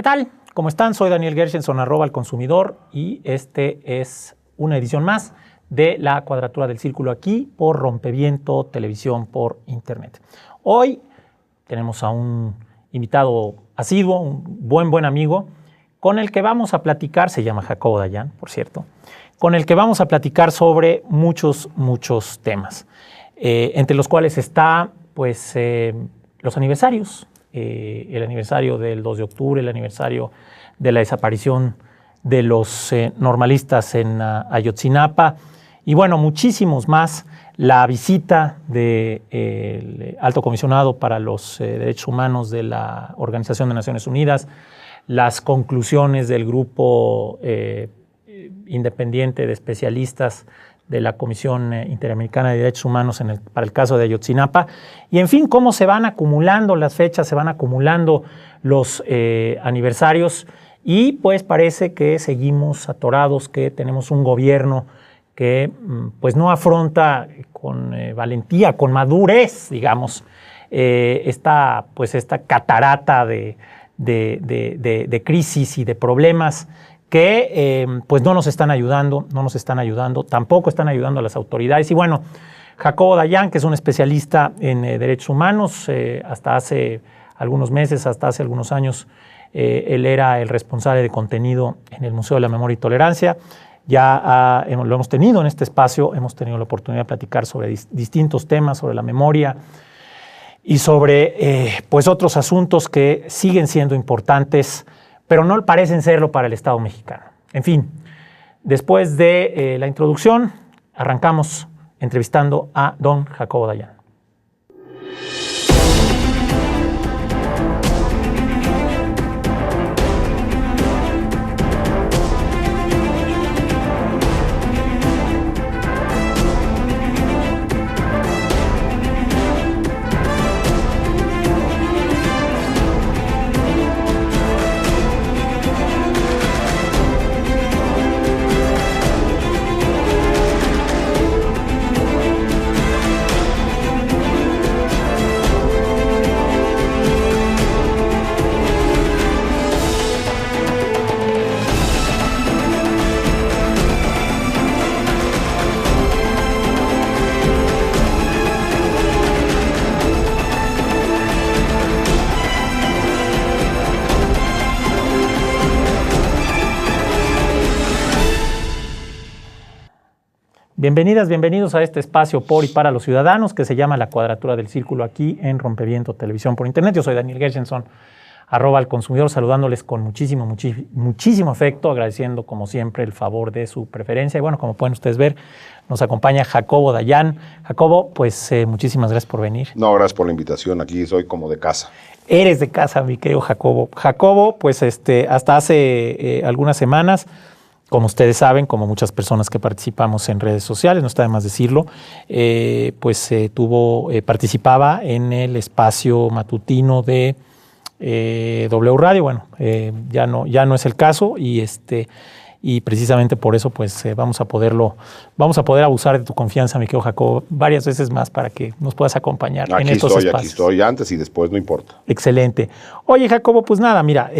tal? ¿Cómo están? Soy Daniel Gershenson, @elconsumidor, y este es una edición más de La Cuadratura del Círculo aquí por Rompeviento Televisión por Internet. Hoy tenemos a un invitado asiduo, un buen amigo, con el que vamos a platicar, se llama Jacobo Dayan, por cierto, con el que vamos a platicar sobre muchos temas, entre los cuales está pues los aniversarios, el aniversario del 2 de octubre, el aniversario de la desaparición de los normalistas en Ayotzinapa, y bueno, muchísimos más, la visita del Alto Comisionado para los Derechos Humanos de la Organización de Naciones Unidas, las conclusiones del grupo independiente de especialistas de la Comisión Interamericana de Derechos Humanos para el caso de Ayotzinapa, y en fin, cómo se van acumulando las fechas, se van acumulando los aniversarios, y pues parece que seguimos atorados, que tenemos un gobierno que pues no afronta con valentía, con madurez, digamos, esta catarata de crisis y de problemas que pues no nos están ayudando, tampoco están ayudando a las autoridades. Y bueno, Jacobo Dayan, que es un especialista en derechos humanos, hasta hace algunos meses, hasta hace algunos años, él era el responsable de contenido en el Museo de la Memoria y Tolerancia. Ya lo hemos tenido en este espacio, hemos tenido la oportunidad de platicar sobre distintos temas, sobre la memoria y sobre pues otros asuntos que siguen siendo importantes, pero no parecen serlo para el Estado mexicano. En fin, después de la introducción, arrancamos entrevistando a don Jacobo Dayan. Bienvenidas, bienvenidos a este espacio por y para los ciudadanos que se llama La Cuadratura del Círculo aquí en Rompeviento Televisión por Internet. Yo soy Daniel Gershenson, @elconsumidor, saludándoles con muchísimo afecto, agradeciendo como siempre el favor de su preferencia. Y bueno, como pueden ustedes ver, nos acompaña Jacobo Dayan. Jacobo, pues muchísimas gracias por venir. No, gracias por la invitación, aquí soy como de casa. Eres de casa, mi querido Jacobo. Jacobo, pues hasta hace algunas semanas, como ustedes saben, como muchas personas que participamos en redes sociales, no está de más decirlo, participaba en el espacio matutino de W Radio. Bueno, ya no es el caso, y precisamente por eso pues vamos a poder abusar de tu confianza, mi querido Jacobo, varias veces más para que nos puedas acompañar en estos espacios. Aquí estoy, antes y después, no importa. Excelente. Oye, Jacobo, pues nada, mira,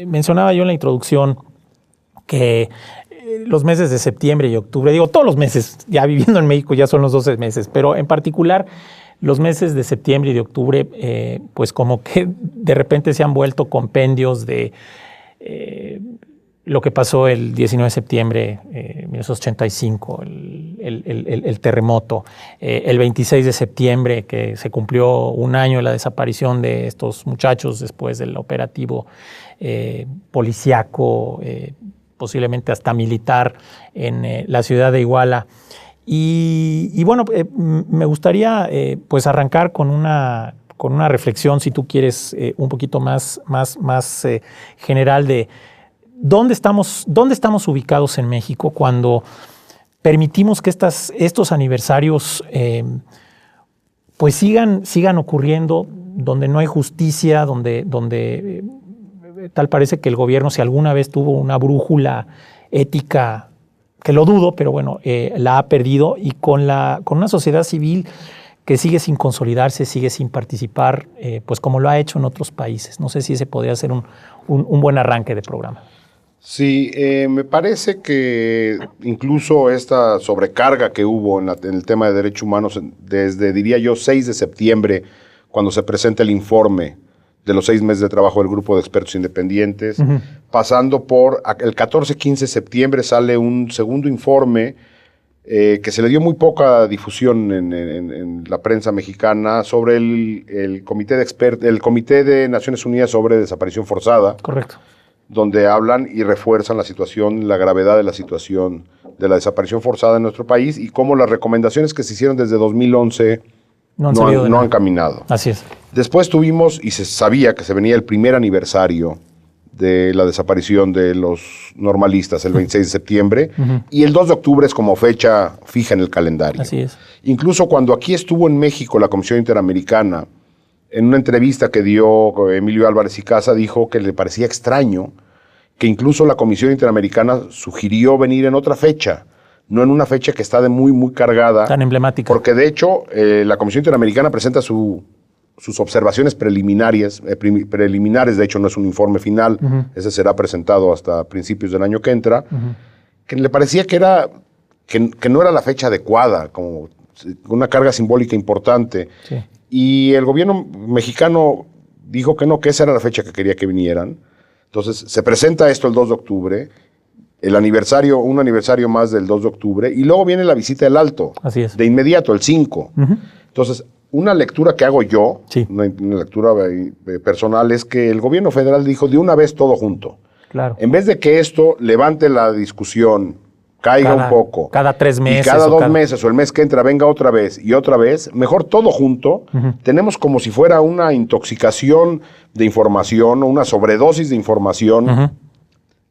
mencionaba yo en la introducción que los meses de septiembre y octubre, digo todos los meses, ya viviendo en México ya son los 12 meses, pero en particular los meses de septiembre y de octubre, pues como que de repente se han vuelto compendios de lo que pasó el 19 de septiembre de 1985, el terremoto, el 26 de septiembre, que se cumplió un año de la desaparición de estos muchachos después del operativo policíaco, posiblemente hasta militar, en la ciudad de Iguala. Y bueno, me gustaría pues arrancar con una reflexión, si tú quieres, un poquito más general de dónde estamos ubicados en México cuando permitimos que estos aniversarios pues sigan ocurriendo, donde no hay justicia, donde tal parece que el gobierno, si alguna vez tuvo una brújula ética, que lo dudo, pero bueno, la ha perdido, y con una sociedad civil que sigue sin consolidarse, sigue sin participar, pues como lo ha hecho en otros países. No sé si ese podría ser un buen arranque de programa. Sí, me parece que incluso esta sobrecarga que hubo en el tema de derechos humanos desde, diría yo, 6 de septiembre, cuando se presenta el informe de los 6 meses de trabajo del grupo de expertos independientes, pasando por el 14-15 de septiembre sale un segundo informe que se le dio muy poca difusión en la prensa mexicana sobre el Comité de Naciones Unidas sobre Desaparición Forzada. Correcto. Donde hablan y refuerzan la situación, la gravedad de la situación de la desaparición forzada en nuestro país y cómo las recomendaciones que se hicieron desde 2011 no han caminado. Así es. Después tuvimos, y se sabía que se venía el primer aniversario de la desaparición de los normalistas, el 26 de septiembre, y el 2 de octubre es como fecha fija en el calendario. Así es. Incluso cuando aquí estuvo en México la Comisión Interamericana, en una entrevista que dio Emilio Álvarez y Casa, dijo que le parecía extraño que incluso la Comisión Interamericana sugirió venir en otra fecha, no en una fecha que está muy cargada. Tan emblemática. Porque de hecho la Comisión Interamericana presenta sus observaciones preliminares, de hecho no es un informe final, ese será presentado hasta principios del año que entra, que le parecía que no era la fecha adecuada, como una carga simbólica importante. Sí. Y el gobierno mexicano dijo que no, que esa era la fecha que quería que vinieran. Entonces se presenta esto el 2 de octubre, un aniversario más del 2 de octubre, y luego viene la visita del Alto. Así es. De inmediato, el 5. Entonces, una lectura que hago yo, sí, una lectura personal, es que el gobierno federal dijo de una vez todo junto. Claro. En vez de que esto levante la discusión, caiga un poco. Cada 3 meses. Y cada 2 meses o el mes que entra venga otra vez y otra vez, mejor todo junto. Tenemos como si fuera una intoxicación de información o una sobredosis de información.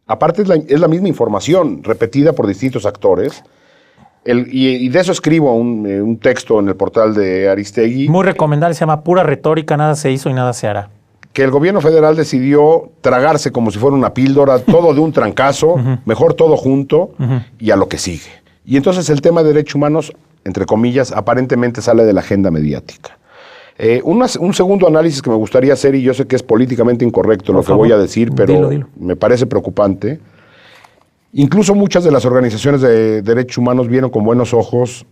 Aparte es la misma información repetida por distintos actores. Y de eso escribo un texto en el portal de Aristegui. Muy recomendable, se llama Pura Retórica, nada se hizo y nada se hará. Que el gobierno federal decidió tragarse como si fuera una píldora, todo de un trancazo, mejor todo junto y a lo que sigue. Y entonces el tema de derechos humanos, entre comillas, aparentemente sale de la agenda mediática. Un segundo análisis que me gustaría hacer, y yo sé que es políticamente incorrecto lo que voy a decir, pero dilo. Me parece preocupante. Incluso muchas de las organizaciones de derechos humanos vieron con buenos ojos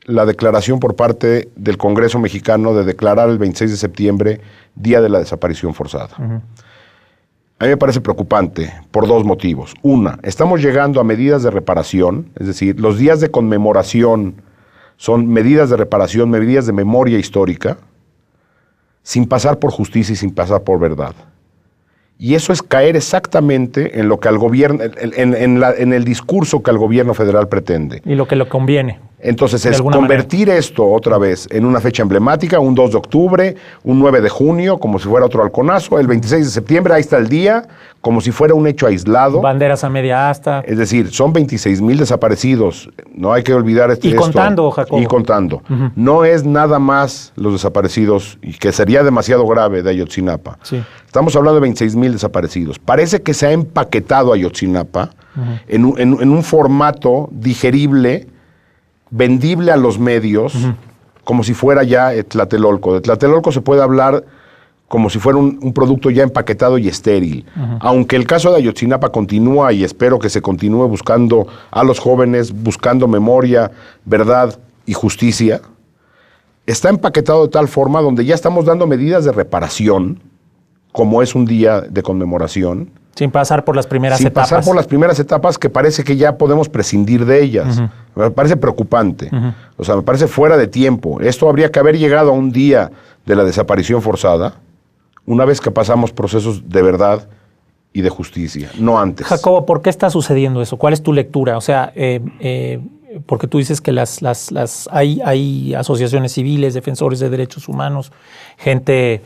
la declaración por parte del Congreso mexicano de declarar el 26 de septiembre Día de la Desaparición Forzada. A mí me parece preocupante por 2 motivos. Una, estamos llegando a medidas de reparación, es decir, los días de conmemoración son medidas de reparación, medidas de memoria histórica, sin pasar por justicia y sin pasar por verdad. Y eso es caer exactamente en lo que al gobierno, en el discurso que al gobierno federal pretende. Y lo que le conviene. Entonces es convertir esto otra vez en una fecha emblemática, un 2 de octubre, un 9 de junio, como si fuera otro halconazo, el 26 de septiembre, ahí está el día, como si fuera un hecho aislado. Banderas a media asta. Es decir, son 26,000 desaparecidos, no hay que olvidar esto. Y contando, Jacobo. Y contando. No es nada más los desaparecidos, y que sería demasiado grave, de Ayotzinapa. Sí. Estamos hablando de 26,000 desaparecidos. Parece que se ha empaquetado Ayotzinapa en un formato digerible, vendible a los medios, como si fuera ya Tlatelolco. De Tlatelolco se puede hablar como si fuera un producto ya empaquetado y estéril. Aunque el caso de Ayotzinapa continúa, y espero que se continúe buscando a los jóvenes, buscando memoria, verdad y justicia, está empaquetado de tal forma donde ya estamos dando medidas de reparación, como es un día de conmemoración. Sin pasar por las primeras etapas. Sin pasar por las primeras etapas, que parece que ya podemos prescindir de ellas. Me parece preocupante. O sea, me parece fuera de tiempo. Esto habría que haber llegado a un día de la desaparición forzada, una vez que pasamos procesos de verdad y de justicia, no antes. Jacobo, ¿por qué está sucediendo eso? ¿Cuál es tu lectura? O sea, porque tú dices que hay asociaciones civiles, defensores de derechos humanos, gente...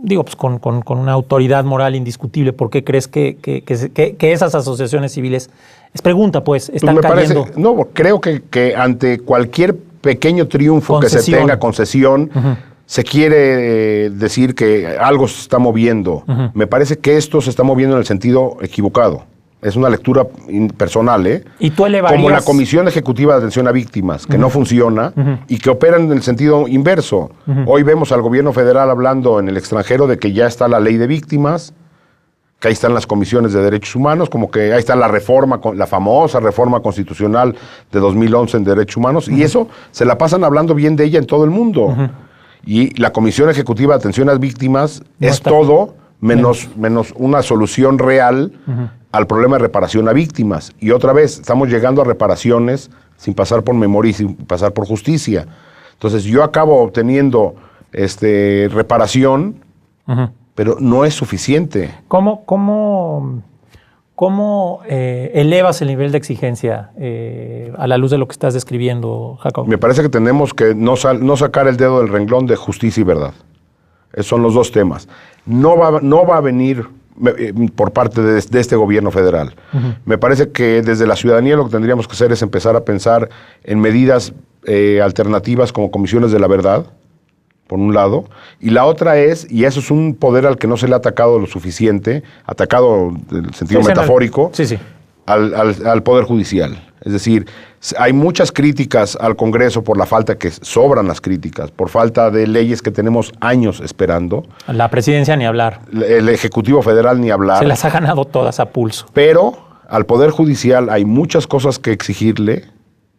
pues con una autoridad moral indiscutible. ¿Por qué crees que esas asociaciones civiles, es pregunta pues, están cayendo? Creo que ante cualquier pequeño triunfo que se tenga, concesión, se quiere decir que algo se está moviendo. Me parece que esto se está moviendo en el sentido equivocado. es una lectura personal, ¿Y tú elevarías? Como la Comisión Ejecutiva de Atención a Víctimas, que no funciona y que opera en el sentido inverso. Hoy vemos al gobierno federal hablando en el extranjero de que ya está la ley de víctimas, que ahí están las comisiones de derechos humanos, como que ahí está la reforma, la famosa reforma constitucional de 2011 en derechos humanos, y eso se la pasan hablando bien de ella en todo el mundo. Y la Comisión Ejecutiva de Atención a Víctimas es todo menos una solución real al problema de reparación a víctimas. Y otra vez, estamos llegando a reparaciones sin pasar por memoria y sin pasar por justicia. Entonces, yo acabo obteniendo reparación, pero no es suficiente. ¿Cómo elevas el nivel de exigencia a la luz de lo que estás describiendo, Jacob? Me parece que tenemos que no sacar el dedo del renglón de justicia y verdad. Esos son los dos temas. No va a venir por parte de este gobierno federal. Me parece que desde la ciudadanía lo que tendríamos que hacer es empezar a pensar en medidas alternativas como comisiones de la verdad, por un lado, y la otra es, y eso es un poder al que no se le ha atacado lo suficiente, atacado en el sentido metafórico, al Poder Judicial. Es decir, hay muchas críticas al Congreso por la falta, que sobran las críticas, por falta de leyes que tenemos años esperando. La presidencia ni hablar. El Ejecutivo Federal ni hablar. Se las ha ganado todas a pulso. Pero al Poder Judicial hay muchas cosas que exigirle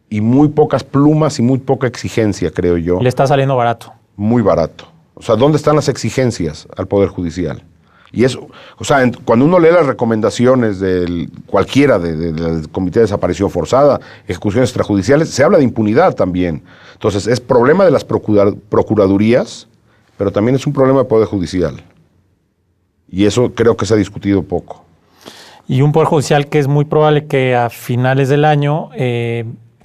y muy pocas plumas y muy poca exigencia, creo yo. Le está saliendo barato. Muy barato. O sea, ¿dónde están las exigencias al Poder Judicial? Y eso, o sea, cuando uno lee las recomendaciones de cualquiera del Comité de Desaparición Forzada, ejecuciones extrajudiciales, se habla de impunidad también. Entonces, es problema de las procuradurías, pero también es un problema del Poder Judicial. Y eso creo que se ha discutido poco. Y un Poder Judicial que es muy probable que a finales del año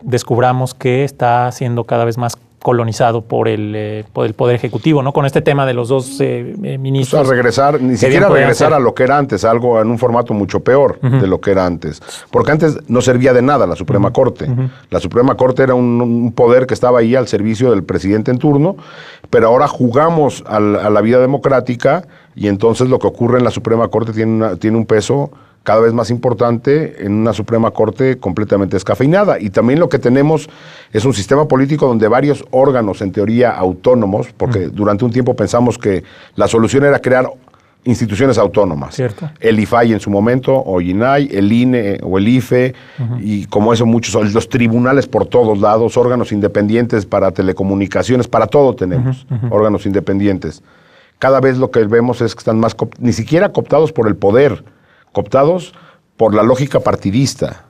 descubramos que está siendo cada vez más colonizado por el Poder Ejecutivo, ¿no? Con este tema de los dos ministros. O sea, regresar, ni siquiera regresar a lo que era antes, algo en un formato mucho peor de lo que era antes. Porque antes no servía de nada la Suprema Corte. La Suprema Corte era un poder que estaba ahí al servicio del presidente en turno, pero ahora jugamos a la vida democrática y entonces lo que ocurre en la Suprema Corte tiene un peso cada vez más importante en una Suprema Corte completamente descafeinada. Y también lo que tenemos es un sistema político donde varios órganos, en teoría autónomos, porque durante un tiempo pensamos que la solución era crear instituciones autónomas. Cierto. El IFAI en su momento, o INAI, el INE o el IFE, y como eso muchos, los tribunales por todos lados, órganos independientes para telecomunicaciones, para todo tenemos órganos independientes. Cada vez lo que vemos es que están más, ni siquiera cooptados por el poder, cooptados por la lógica partidista,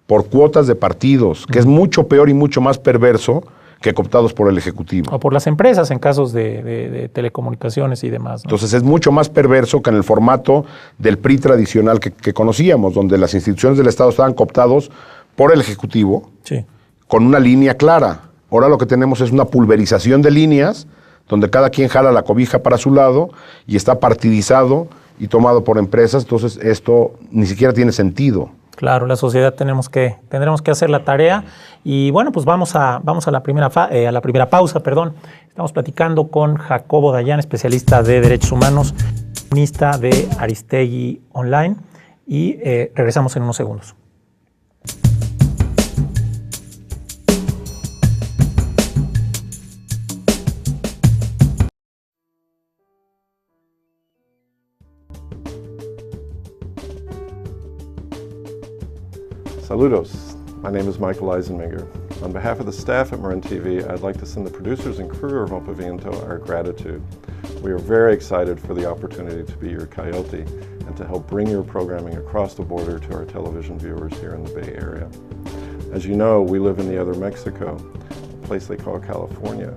por cuotas de partidos, que es mucho peor y mucho más perverso que cooptados por el Ejecutivo. O por las empresas en casos de telecomunicaciones y demás, ¿no? Entonces es mucho más perverso que en el formato del PRI tradicional que conocíamos, donde las instituciones del Estado estaban cooptados por el Ejecutivo, con una línea clara. Ahora lo que tenemos es una pulverización de líneas, donde cada quien jala la cobija para su lado y está partidizado y tomado por empresas, entonces esto ni siquiera tiene sentido. Claro, la sociedad tendremos que hacer la tarea y bueno, pues vamos a la primera pausa, perdón. Estamos platicando con Jacobo Dayan, especialista de derechos humanos, columnista de Aristegui Online y regresamos en unos segundos. Saludos, my name is Michael Eisenmenger. On behalf of the staff at Marin TV, I'd like to send the producers and crew of Rompaviento our gratitude. We are very excited for the opportunity to be your coyote and to help bring your programming across the border to our television viewers here in the Bay Area. As you know, we live in the other Mexico, a place they call California.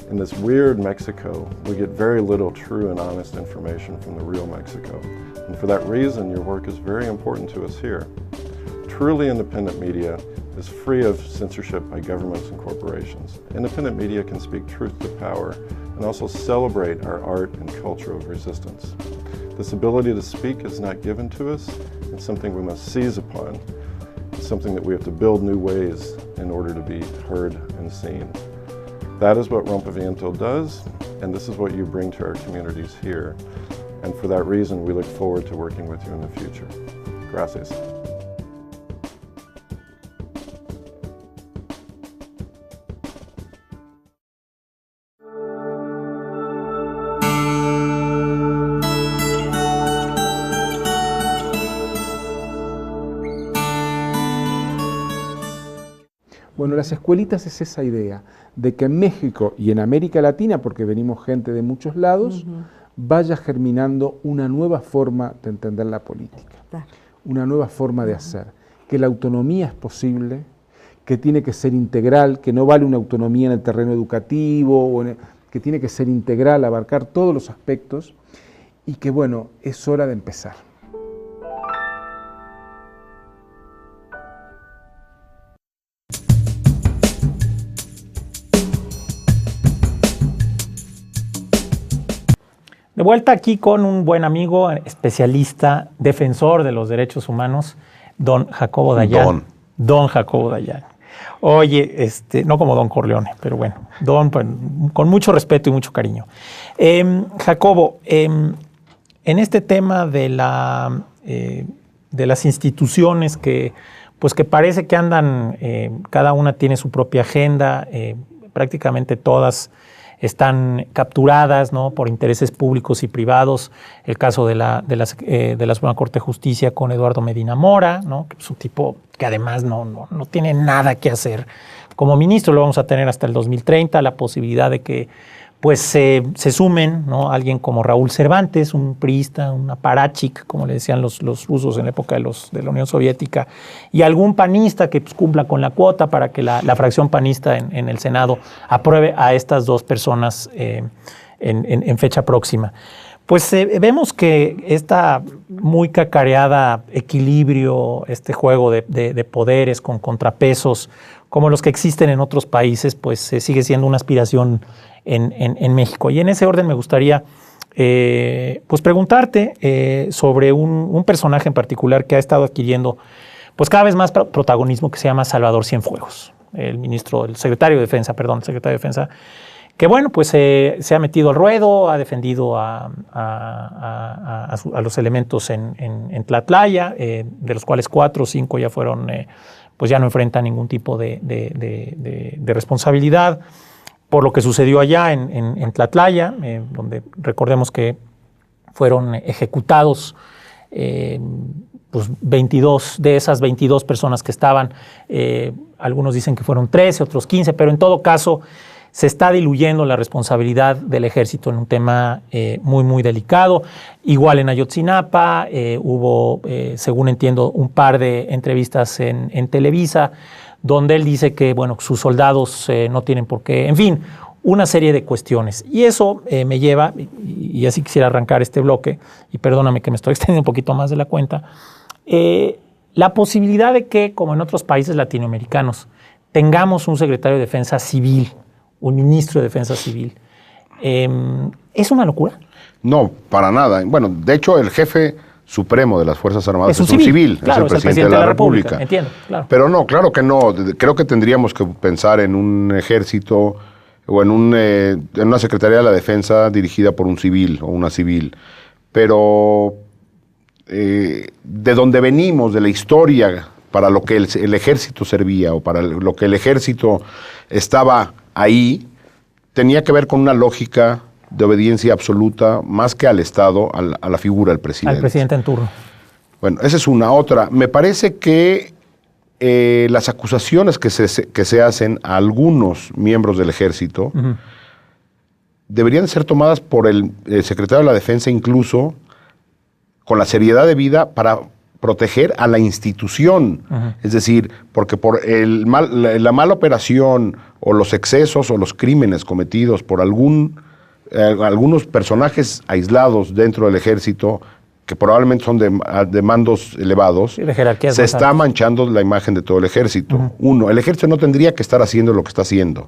In this weird Mexico, we get very little true and honest information from the real Mexico. And for that reason, your work is very important to us here. Truly independent media is free of censorship by governments and corporations. Independent media can speak truth to power and also celebrate our art and culture of resistance. This ability to speak is not given to us. It's something we must seize upon. It's something that we have to build new ways in order to be heard and seen. That is what Rompaviento does, and this is what you bring to our communities here. And for that reason, we look forward to working with you in the future. Gracias. Bueno, las escuelitas es esa idea de que en México y en América Latina, porque venimos gente de muchos lados, vaya germinando una nueva forma de entender la política, una nueva forma de hacer, que la autonomía es posible, que tiene que ser integral, que no vale una autonomía en el terreno educativo, que tiene que ser integral, abarcar todos los aspectos, y que bueno, es hora de empezar. De vuelta aquí con un buen amigo, especialista, defensor de los derechos humanos, don Jacobo Dayan. Don Jacobo Dayan. Oye, no como don Corleone, pero bueno, don, pues, con mucho respeto y mucho cariño. Jacobo, en este tema de las instituciones que parece que andan, cada una tiene su propia agenda, prácticamente todas están capturadas, ¿no?, por intereses públicos y privados. El caso de la Suprema Corte de Justicia con Eduardo Medina Mora, ¿no?, que es un tipo que además no tiene nada que hacer como ministro. Lo vamos a tener hasta el 2030, la posibilidad de que pues se sumen, ¿no?, alguien como Raúl Cervantes, un priista, un aparachic, como le decían los rusos en la época de la Unión Soviética, y algún panista que pues, cumpla con la cuota para que la fracción panista en el Senado apruebe a estas dos personas en fecha próxima. Pues vemos que esta muy cacareada equilibrio, este juego de poderes con contrapesos, como los que existen en otros países, pues sigue siendo una aspiración en México. Y en ese orden me gustaría pues preguntarte sobre un personaje en particular que ha estado adquiriendo pues cada vez más protagonismo, que se llama Salvador Cienfuegos, el secretario de Defensa, que bueno, pues se ha metido al ruedo, ha defendido a los elementos en Tlatlaya, de los cuales 4 o 5 ya fueron, pues ya no enfrentan ningún tipo de responsabilidad por lo que sucedió allá en Tlatlaya, donde recordemos que fueron ejecutados pues 22 de esas 22 personas que estaban, algunos dicen que fueron 13, otros 15, pero en todo caso se está diluyendo la responsabilidad del ejército en un tema muy, muy delicado. Igual en Ayotzinapa hubo, según entiendo, un par de entrevistas en Televisa, donde él dice que bueno, sus soldados no tienen por qué, en fin, una serie de cuestiones. Y eso me lleva, y así quisiera arrancar este bloque, y perdóname que me estoy extendiendo un poquito más de la cuenta, la posibilidad de que, como en otros países latinoamericanos, tengamos un secretario de Defensa civil, un ministro de Defensa civil. ¿Es una locura? No, para nada. Bueno, de hecho, el jefe supremo de las Fuerzas Armadas es un civil, claro, es el presidente de la República. Entiendo, claro. Pero no, claro que no. Creo que tendríamos que pensar en un ejército o en una Secretaría de la Defensa dirigida por un civil o una civil. Pero de donde venimos, de la historia, para lo que el ejército servía o para lo que el ejército estaba ahí, tenía que ver con una lógica de obediencia absoluta, más que al Estado, a la figura del presidente. Al presidente en turno. Bueno, esa es una. Otra, me parece que las acusaciones que se hacen a algunos miembros del ejército deberían ser tomadas por el secretario de la Defensa, incluso con la seriedad debida, para proteger a la institución. Es decir, porque por la mala operación o los excesos o los crímenes cometidos por algunos personajes aislados dentro del ejército, que probablemente son de mandos elevados, sí, de jerarquías se está manchando la imagen de todo el ejército. Uno, el ejército no tendría que estar haciendo lo que está haciendo.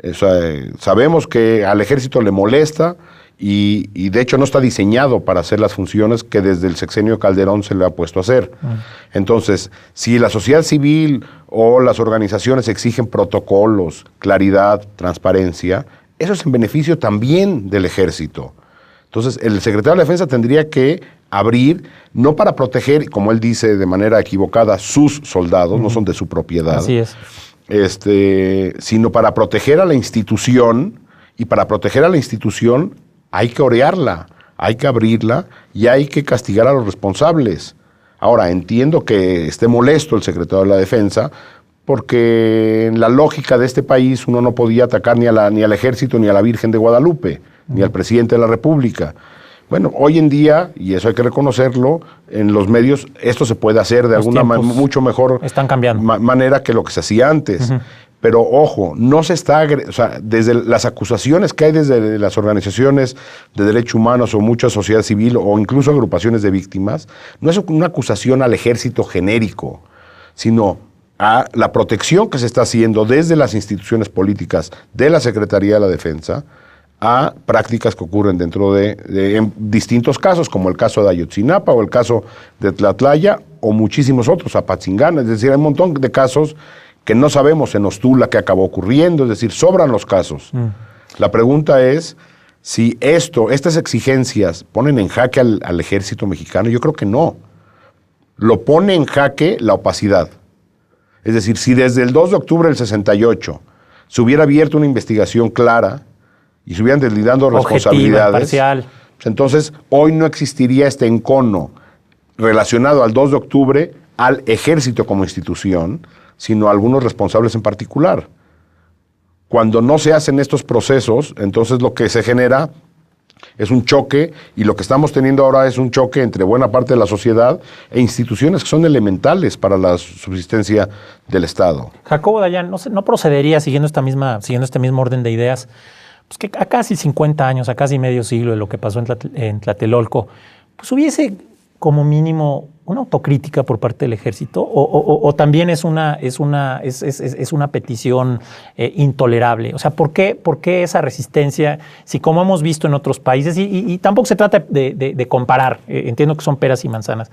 O sea, sabemos que al ejército le molesta y de hecho no está diseñado para hacer las funciones que desde el sexenio de Calderón se le ha puesto a hacer. Entonces, si la sociedad civil o las organizaciones exigen protocolos, claridad, transparencia, eso es en beneficio también del ejército. Entonces, el secretario de la Defensa tendría que abrir, no para proteger, como él dice de manera equivocada, sus soldados, no son de su propiedad. Así es. Sino para proteger a la institución, y para proteger a la institución hay que orearla, hay que abrirla y hay que castigar a los responsables. Ahora, entiendo que esté molesto el secretario de la Defensa, porque en la lógica de este país uno no podía atacar ni al ejército, ni a la Virgen de Guadalupe, ni al presidente de la República. Bueno, hoy en día, y eso hay que reconocerlo, en los medios esto se puede hacer de alguna mucho mejor están cambiando. Manera que lo que se hacía antes. Pero ojo, no se está, o sea, desde las acusaciones que hay desde las organizaciones de derechos humanos o mucha sociedad civil o incluso agrupaciones de víctimas, no es una acusación al ejército genérico, sino a la protección que se está haciendo desde las instituciones políticas de la Secretaría de la Defensa a prácticas que ocurren dentro en distintos casos, como el caso de Ayotzinapa o el caso de Tlatlaya o muchísimos otros, Apatzingán. Es decir, hay un montón de casos que no sabemos en Ostula qué acabó ocurriendo, es decir, sobran los casos. La pregunta es si estas exigencias ponen en jaque al ejército mexicano. Yo creo que no. Lo pone en jaque la opacidad. Es decir, si desde el 2 de octubre del 68 se hubiera abierto una investigación clara y se hubieran deslindado responsabilidades, parcial, pues entonces hoy no existiría este encono relacionado al 2 de octubre, al ejército como institución, sino a algunos responsables en particular. Cuando no se hacen estos procesos, entonces lo que se genera es un choque, y lo que estamos teniendo ahora es un choque entre buena parte de la sociedad e instituciones que son elementales para la subsistencia del Estado. Jacobo Dayan, ¿no procedería, siguiendo este mismo orden de ideas, pues que a casi 50 años, a casi medio siglo de lo que pasó en Tlatelolco, pues hubiese como mínimo una autocrítica por parte del ejército, o también es una petición intolerable? O sea, ¿por qué esa resistencia? Si, como hemos visto en otros países, y tampoco se trata de comparar, entiendo que son peras y manzanas,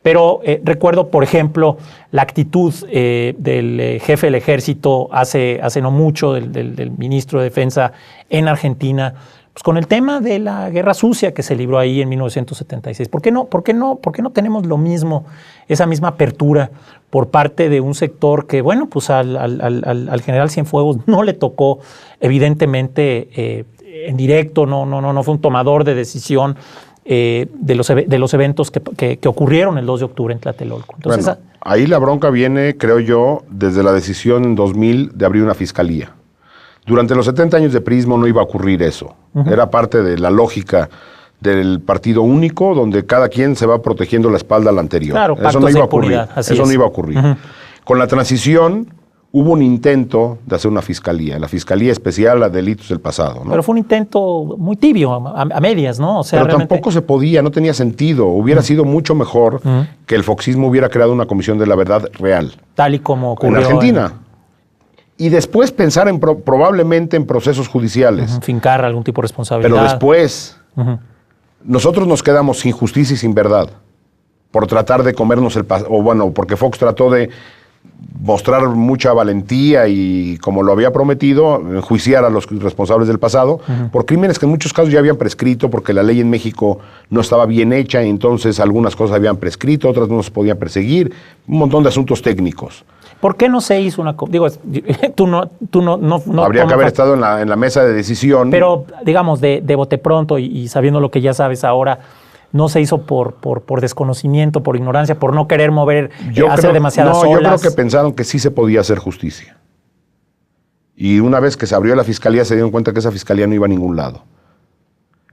pero recuerdo, por ejemplo, la actitud del jefe del ejército hace no mucho, del ministro de Defensa en Argentina, pues con el tema de la guerra sucia que se libró ahí en 1976. ¿Por qué no tenemos lo mismo, esa misma apertura por parte de un sector que, bueno, pues al general Cienfuegos no le tocó, evidentemente, en directo, no fue un tomador de decisión de los eventos que ocurrieron el 2 de octubre en Tlatelolco? Entonces, bueno, ahí la bronca viene, creo yo, desde la decisión en 2000 de abrir una fiscalía. Durante los 70 años de prismo no iba a ocurrir eso. Era parte de la lógica del partido único, donde cada quien se va protegiendo la espalda al anterior. Claro, eso no iba a ocurrir. Eso no iba a ocurrir. Con la transición hubo un intento de hacer una fiscalía, la Fiscalía Especial a Delitos del Pasado, ¿no? Pero fue un intento muy tibio, a medias, ¿no? O sea, pero tampoco se podía, no tenía sentido. Hubiera sido mucho mejor que el foxismo hubiera creado una comisión de la verdad real. Tal y como ocurrió en Argentina. Y después pensar probablemente en procesos judiciales. Fincar algún tipo de responsabilidad. Pero después, nosotros nos quedamos sin justicia y sin verdad por tratar de comernos porque Fox trató de mostrar mucha valentía y, como lo había prometido, enjuiciar a los responsables del pasado por crímenes que en muchos casos ya habían prescrito, porque la ley en México no estaba bien hecha y entonces algunas cosas habían prescrito, otras no se podían perseguir, un montón de asuntos técnicos. ¿Por qué no se hizo una... Digo, tú no habría que haber estado en la mesa de decisión. Pero, digamos, de bote pronto y sabiendo lo que ya sabes ahora, no se hizo por desconocimiento, por ignorancia, por no querer hacer demasiadas olas. Yo creo que pensaron que sí se podía hacer justicia. Y una vez que se abrió la fiscalía, se dieron cuenta que esa fiscalía no iba a ningún lado.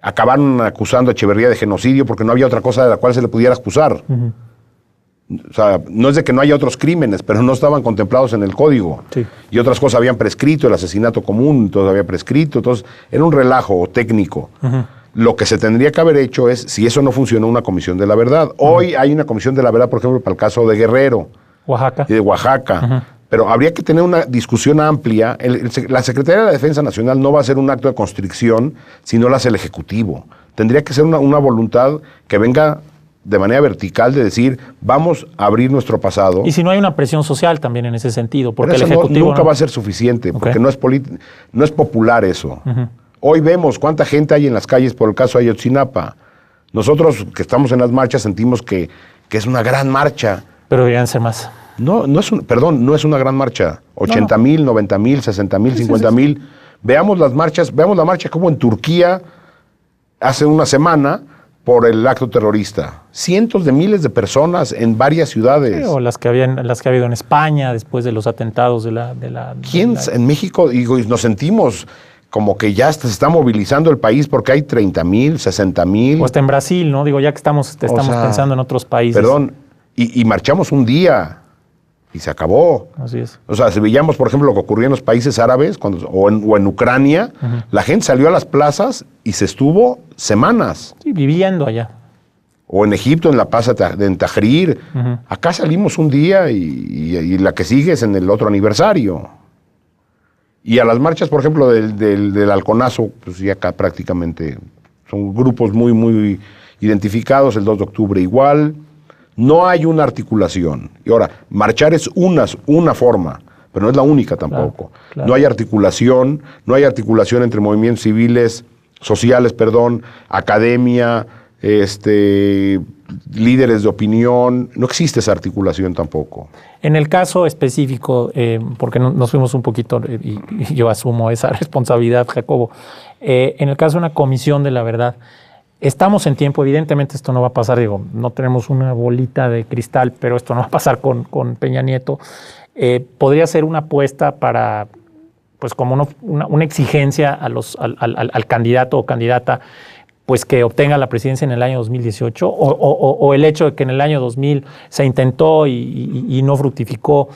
Acabaron acusando a Echeverría de genocidio porque no había otra cosa de la cual se le pudiera acusar. O sea, no es de que no haya otros crímenes, pero no estaban contemplados en el código. Sí. Y otras cosas habían prescrito, el asesinato común, todo había prescrito. Entonces, era un relajo técnico. Lo que se tendría que haber hecho es, si eso no funcionó, una comisión de la verdad. Hoy hay una comisión de la verdad, por ejemplo, para el caso de Guerrero. Oaxaca. Y de Oaxaca. Pero habría que tener una discusión amplia. La Secretaría de la Defensa Nacional no va a ser un acto de constricción si no lo hace el Ejecutivo. Tendría que ser una voluntad que venga de manera vertical, de decir, vamos a abrir nuestro pasado. Y si no hay una presión social también en ese sentido, porque pero el eso Ejecutivo nunca va a ser suficiente, porque no es popular eso. Hoy vemos cuánta gente hay en las calles por el caso de Ayotzinapa. Nosotros que estamos en las marchas sentimos que es una gran marcha. Pero deberían ser más. No es una gran marcha. 80,000, 90,000, 60,000, 50,000. Veamos las marchas, veamos la marcha como en Turquía hace una semana por el acto terrorista. Cientos de miles de personas en varias ciudades. Sí, o las que ha habido en España después de los atentados de la En México? Y nos sentimos como que ya se está movilizando el país porque hay 30,000, 60,000. O hasta en Brasil, ¿no? Digo, ya que estamos pensando en otros países. Perdón, y marchamos un día y se acabó. Así es. O sea, si veíamos, por ejemplo, lo que ocurría en los países árabes o en Ucrania, la gente salió a las plazas y se estuvo semanas. Sí, viviendo allá. O en Egipto, en la plaza en Tahrir. Acá salimos un día y la que sigue es en el otro aniversario. Y a las marchas, por ejemplo, del Halconazo, pues ya acá prácticamente son grupos muy, muy identificados. El 2 de octubre igual. No hay una articulación. Y ahora, marchar es una forma, pero no es la única tampoco. Claro. No hay articulación entre movimientos civiles, sociales, academia, líderes de opinión. No existe esa articulación tampoco. En el caso específico, porque nos fuimos un poquito, y yo asumo esa responsabilidad, Jacobo, en el caso de una comisión de la verdad, estamos en tiempo, evidentemente esto no va a pasar, no tenemos una bolita de cristal, pero esto no va a pasar con Peña Nieto. Podría ser una apuesta para, pues como una exigencia al candidato o candidata, pues que obtenga la presidencia en el año 2018, o el hecho de que en el año 2000 se intentó y no fructificó,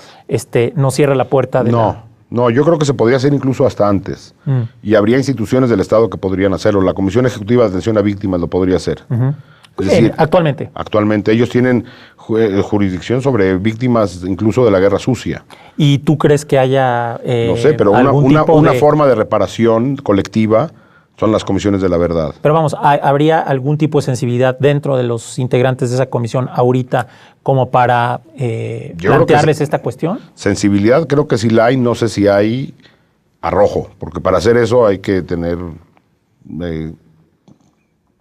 no cierra la puerta de No, yo creo que se podría hacer incluso hasta antes. Y habría instituciones del Estado que podrían hacerlo. La Comisión Ejecutiva de Atención a Víctimas lo podría hacer. Es decir, actualmente ellos tienen jurisdicción sobre víctimas incluso de la guerra sucia. ¿Y tú crees que haya no sé, pero una forma de reparación colectiva son las comisiones de la verdad? Pero vamos, ¿habría algún tipo de sensibilidad dentro de los integrantes de esa comisión ahorita como para plantearles esta cuestión? Sensibilidad creo que sí la hay, no sé si hay arrojo, porque para hacer eso hay que tener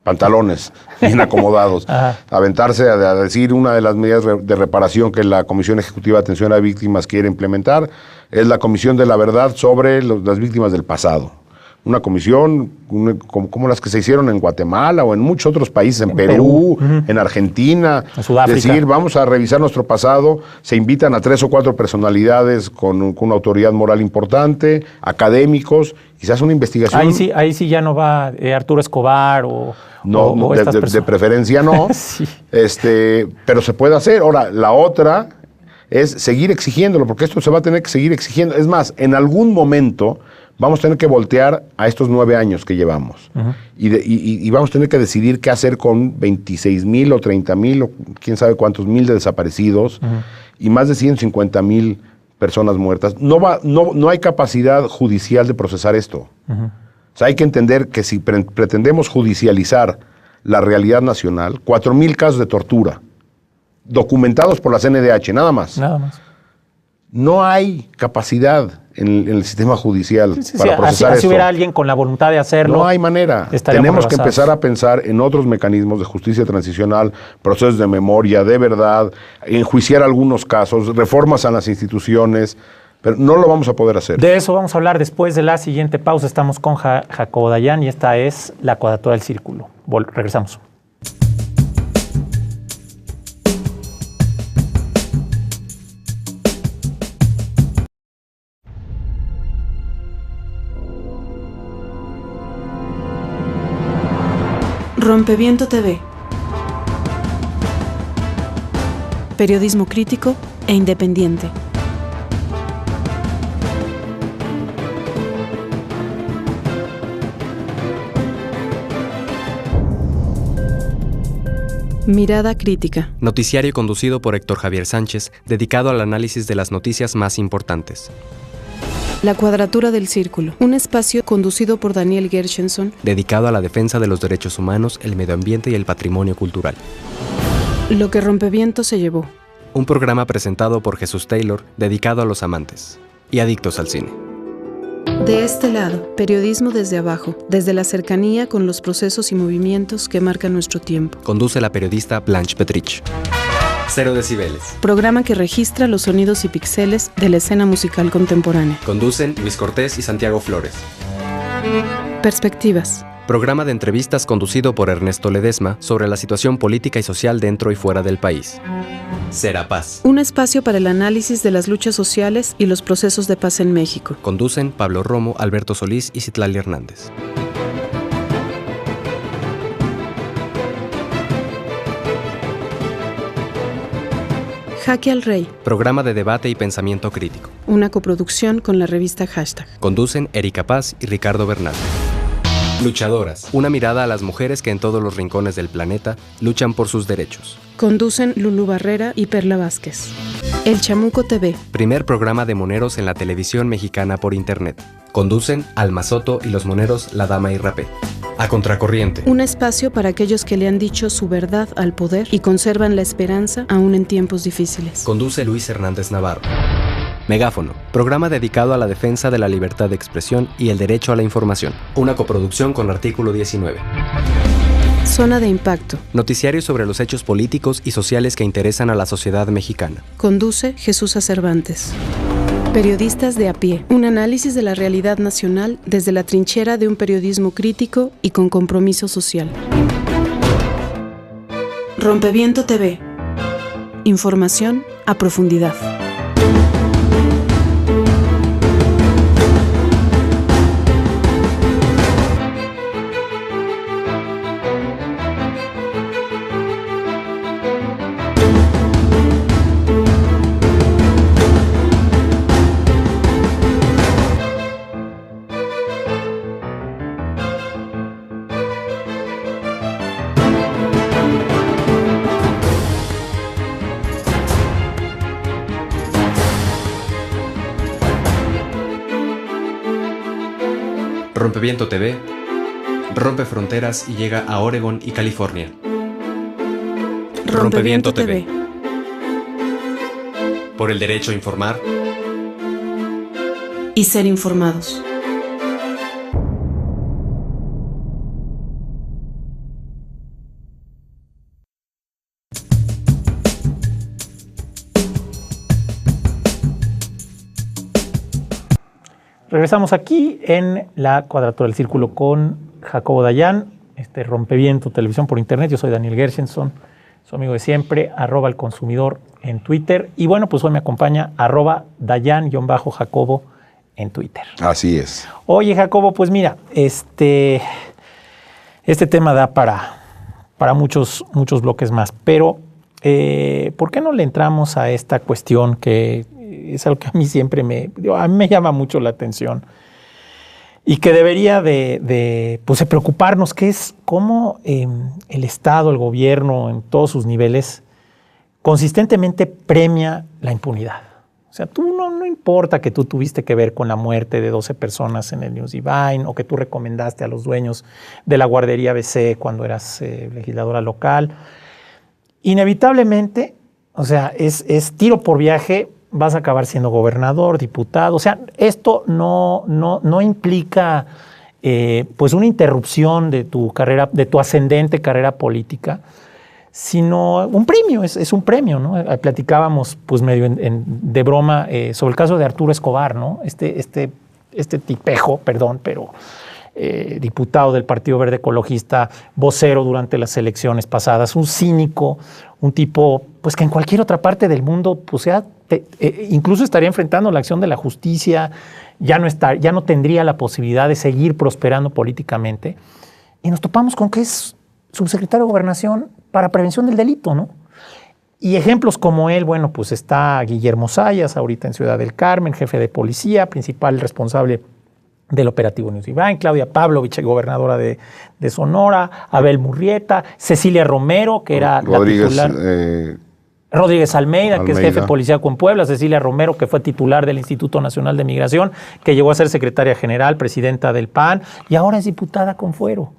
pantalones bien acomodados. Aventarse a decir una de las medidas de reparación que la Comisión Ejecutiva de Atención a Víctimas quiere implementar es la Comisión de la Verdad sobre las víctimas del pasado. Una comisión como las que se hicieron en Guatemala o en muchos otros países, en Perú, en Argentina. En Sudáfrica. Es decir, vamos a revisar nuestro pasado, se invitan a 3 o 4 personalidades con una autoridad moral importante, académicos, y se hace una investigación. Ahí sí ya no va Arturo Escobar o estas personas. De preferencia no, sí. Pero se puede hacer. Ahora, la otra es seguir exigiéndolo, porque esto se va a tener que seguir exigiendo. Es más, en algún momento vamos a tener que voltear a estos 9 años que llevamos. Y vamos a tener que decidir qué hacer con 26,000 o 30,000 o quién sabe cuántos mil de desaparecidos y más de 150,000 personas muertas. No hay capacidad judicial de procesar esto. O sea, hay que entender que si pretendemos judicializar la realidad nacional, 4,000 casos de tortura documentados por la CNDH, nada más. No hay capacidad en el sistema judicial para procesar eso. Si hubiera alguien con la voluntad de hacerlo, no hay manera. Tenemos que empezar a pensar en otros mecanismos de justicia transicional, procesos de memoria, de verdad, enjuiciar algunos casos, reformas a las instituciones, pero no lo vamos a poder hacer. De eso vamos a hablar después de la siguiente pausa. Estamos con Jacobo Dayan y esta es La Cuadratura del Círculo. Regresamos. Rompeviento TV. Periodismo crítico e independiente. Mirada crítica. Noticiario conducido por Héctor Javier Sánchez, dedicado al análisis de las noticias más importantes. La Cuadratura del Círculo, un espacio conducido por Daniel Gershenson, dedicado a la defensa de los derechos humanos, el medio ambiente y el patrimonio cultural. Lo que Rompeviento se llevó. Un programa presentado por Jesús Taylor, dedicado a los amantes y adictos al cine. De este lado, periodismo desde abajo, desde la cercanía con los procesos y movimientos que marcan nuestro tiempo. Conduce la periodista Blanche Petrich. 0 decibeles. Programa que registra los sonidos y píxeles de la escena musical contemporánea. Conducen Luis Cortés y Santiago Flores. Perspectivas. Programa de entrevistas conducido por Ernesto Ledesma sobre la situación política y social dentro y fuera del país. Serapaz. Un espacio para el análisis de las luchas sociales y los procesos de paz en México. Conducen Pablo Romo, Alberto Solís y Citlali Hernández. Jaque al Rey. Programa de debate y pensamiento crítico. Una coproducción con la revista Hashtag. Conducen Erika Paz y Ricardo Bernal. Luchadoras. Una mirada a las mujeres que en todos los rincones del planeta luchan por sus derechos. Conducen Lulú Barrera y Perla Vázquez. El Chamuco TV. Primer programa de moneros en la televisión mexicana por internet. Conducen Alma Soto y los moneros La Dama y Rapé. A Contracorriente. Un espacio para aquellos que le han dicho su verdad al poder y conservan la esperanza aún en tiempos difíciles. Conduce Luis Hernández Navarro. Megáfono, programa dedicado a la defensa de la libertad de expresión y el derecho a la información. Una coproducción con Artículo 19. Zona de Impacto. Noticiario sobre los hechos políticos y sociales que interesan a la sociedad mexicana. Conduce Jesús Cervantes. Periodistas de a pie. Un análisis de la realidad nacional desde la trinchera de un periodismo crítico y con compromiso social. Rompeviento TV. Información a profundidad. Rompeviento TV rompe fronteras y llega a Oregón y California. Rompeviento TV. Por el derecho a informar Y ser informados. Regresamos aquí en la Cuadratura del Círculo con Jacobo Dayan, Rompeviento Televisión por Internet. Yo soy Daniel Gershenson, su amigo de siempre, @elconsumidor en Twitter. Y bueno, pues hoy me acompaña @Dayan_Jacobo en Twitter. Así es. Oye, Jacobo, pues mira, este tema da para muchos bloques más, pero ¿por qué no le entramos a esta cuestión que es algo que a mí siempre me llama mucho la atención y que debería de preocuparnos, que es cómo el Estado, el gobierno, en todos sus niveles, consistentemente premia la impunidad? O sea, tú no importa que tú tuviste que ver con la muerte de 12 personas en el News Divine o que tú recomendaste a los dueños de la guardería BC cuando eras legisladora local. Inevitablemente, o sea, es tiro por viaje, vas a acabar siendo gobernador, diputado. O sea, esto no implica pues una interrupción de tu carrera, de tu ascendente carrera política, sino un premio, es un premio, ¿no? Platicábamos pues medio de broma sobre el caso de Arturo Escobar, ¿no? Este tipejo, perdón, pero diputado del Partido Verde Ecologista, vocero durante las elecciones pasadas, un cínico, un tipo pues que en cualquier otra parte del mundo pues incluso estaría enfrentando la acción de la justicia, ya no tendría la posibilidad de seguir prosperando políticamente, y nos topamos con que es subsecretario de Gobernación para prevención del delito, ¿no? Y ejemplos como él, bueno, pues está Guillermo Zayas, ahorita en Ciudad del Carmen, jefe de policía, principal responsable del operativo News Divine, Claudia Pavlovich, gobernadora de Sonora, Abel Murrieta, Cecilia Romero, que era Rodríguez, la titular, Rodríguez Almeida, que es jefe policíaco en Puebla, Cecilia Romero, que fue titular del Instituto Nacional de Migración, que llegó a ser secretaria general, presidenta del PAN, y ahora es diputada con fuero.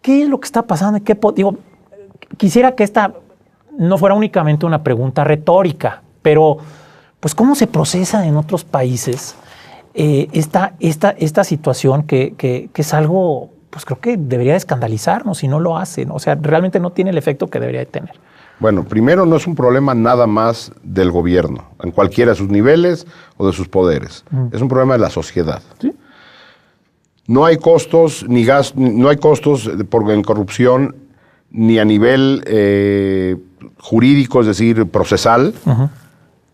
¿Qué es lo que está pasando? Quisiera que esta no fuera únicamente una pregunta retórica, pero pues ¿cómo se procesa en otros países esta situación que es algo, pues creo que debería escandalizarnos si no lo hacen. O sea, realmente no tiene el efecto que debería de tener. Bueno, primero no es un problema nada más del gobierno, en cualquiera de sus niveles o de sus poderes. Es un problema de la sociedad. ¿Sí? No hay costos no hay costos en corrupción ni a nivel jurídico, es decir, procesal,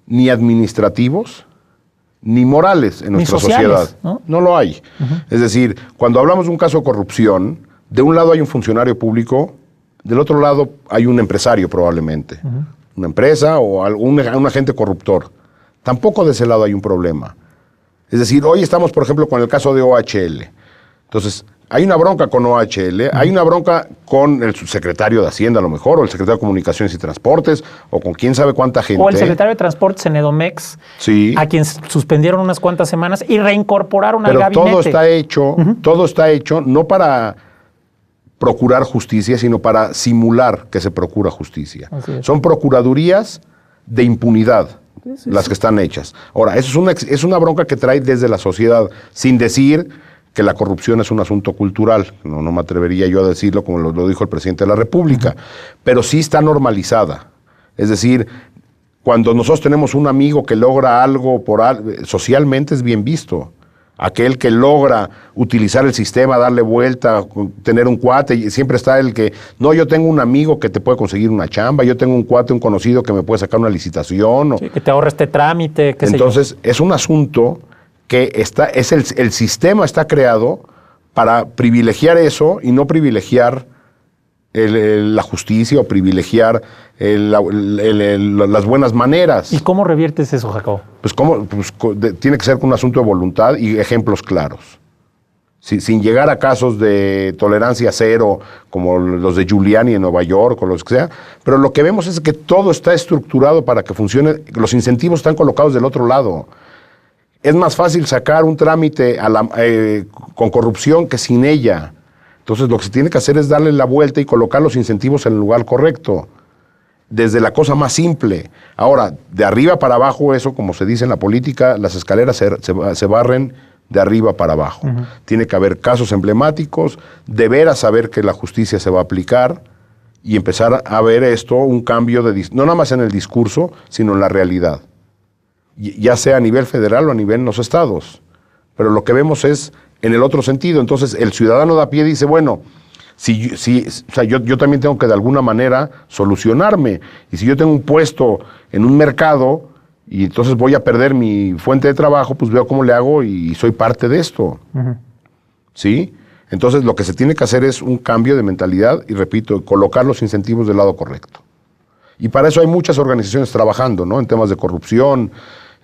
ni administrativos, ni morales en nuestra sociedad. No lo hay. Es decir, cuando hablamos de un caso de corrupción, de un lado hay un funcionario público, del otro lado hay un empresario probablemente, una empresa o un agente corruptor. Tampoco de ese lado hay un problema. Es decir, hoy estamos, por ejemplo, con el caso de OHL. Entonces, hay una bronca con OHL, hay una bronca con el subsecretario de Hacienda a lo mejor, o el secretario de Comunicaciones y Transportes, o con quién sabe cuánta gente. O el secretario de Transportes en Edomex, sí, a quien suspendieron unas cuantas semanas y reincorporaron al gabinete. Pero todo está hecho no para procurar justicia, sino para simular que se procura justicia. Son procuradurías de impunidad las que están hechas. Ahora, eso es una bronca que trae desde la sociedad, sin decir que la corrupción es un asunto cultural. No me atrevería yo a decirlo como lo dijo el presidente de la República, pero sí está normalizada. Es decir, cuando nosotros tenemos un amigo que logra algo socialmente es bien visto. Aquel que logra utilizar el sistema, darle vuelta, tener un cuate, y siempre está el que, no, yo tengo un amigo que te puede conseguir una chamba, yo tengo un cuate, un conocido que me puede sacar una licitación. Sí, que te ahorra este trámite, qué sé yo. Entonces, es un asunto que el sistema está creado para privilegiar eso y no privilegiar la justicia o privilegiar las buenas maneras. ¿Y cómo reviertes eso, Jacobo? Pues tiene que ser con un asunto de voluntad y ejemplos claros. Sin llegar a casos de tolerancia cero, como los de Giuliani en Nueva York o los que sea, pero lo que vemos es que todo está estructurado para que funcione, los incentivos están colocados del otro lado. Es más fácil sacar un trámite con corrupción que sin ella. Entonces lo que se tiene que hacer es darle la vuelta y colocar los incentivos en el lugar correcto, desde la cosa más simple. Ahora, de arriba para abajo, eso, como se dice en la política, las escaleras se barren de arriba para abajo. Tiene que haber casos emblemáticos, de veras saber que la justicia se va a aplicar y empezar a ver esto, un cambio no nada más en el discurso, sino en la realidad. Ya sea a nivel federal o a nivel en los estados. Pero lo que vemos es en el otro sentido. Entonces, el ciudadano de a pie dice, bueno, yo también tengo que de alguna manera solucionarme. Y si yo tengo un puesto en un mercado y entonces voy a perder mi fuente de trabajo, pues veo cómo le hago y soy parte de esto. ¿Sí? Entonces, lo que se tiene que hacer es un cambio de mentalidad y, repito, colocar los incentivos del lado correcto. Y para eso hay muchas organizaciones trabajando, ¿no? En temas de corrupción,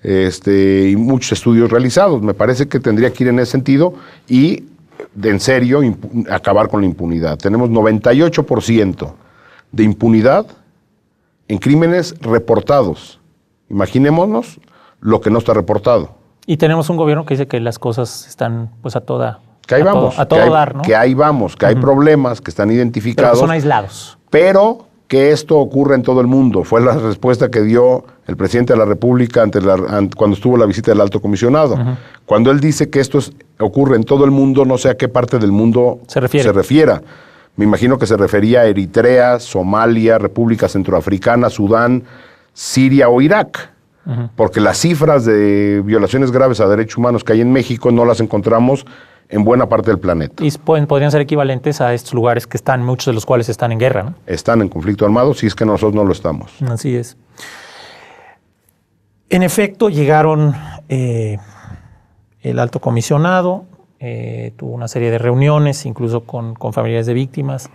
y muchos estudios realizados. Me parece que tendría que ir en ese sentido y, en serio, acabar con la impunidad. Tenemos 98% de impunidad en crímenes reportados. Imaginémonos lo que no está reportado. Y tenemos un gobierno que dice que las cosas están pues a todo dar, ¿no? Que ahí vamos, que hay problemas que están identificados. Pero que son aislados. Pero que esto ocurre en todo el mundo. Fue la respuesta que dio el presidente de la República cuando estuvo la visita del alto comisionado. Cuando él dice que esto ocurre en todo el mundo, no sé a qué parte del mundo se refiera. Me imagino que se refería a Eritrea, Somalia, República Centroafricana, Sudán, Siria o Irak. Porque las cifras de violaciones graves a derechos humanos que hay en México no las encontramos en buena parte del planeta. Y podrían ser equivalentes a estos lugares que están, muchos de los cuales están en guerra, ¿no? Están en conflicto armado, si es que nosotros no lo estamos. Así es. En efecto, llegaron el alto comisionado, tuvo una serie de reuniones, incluso con familiares de víctimas.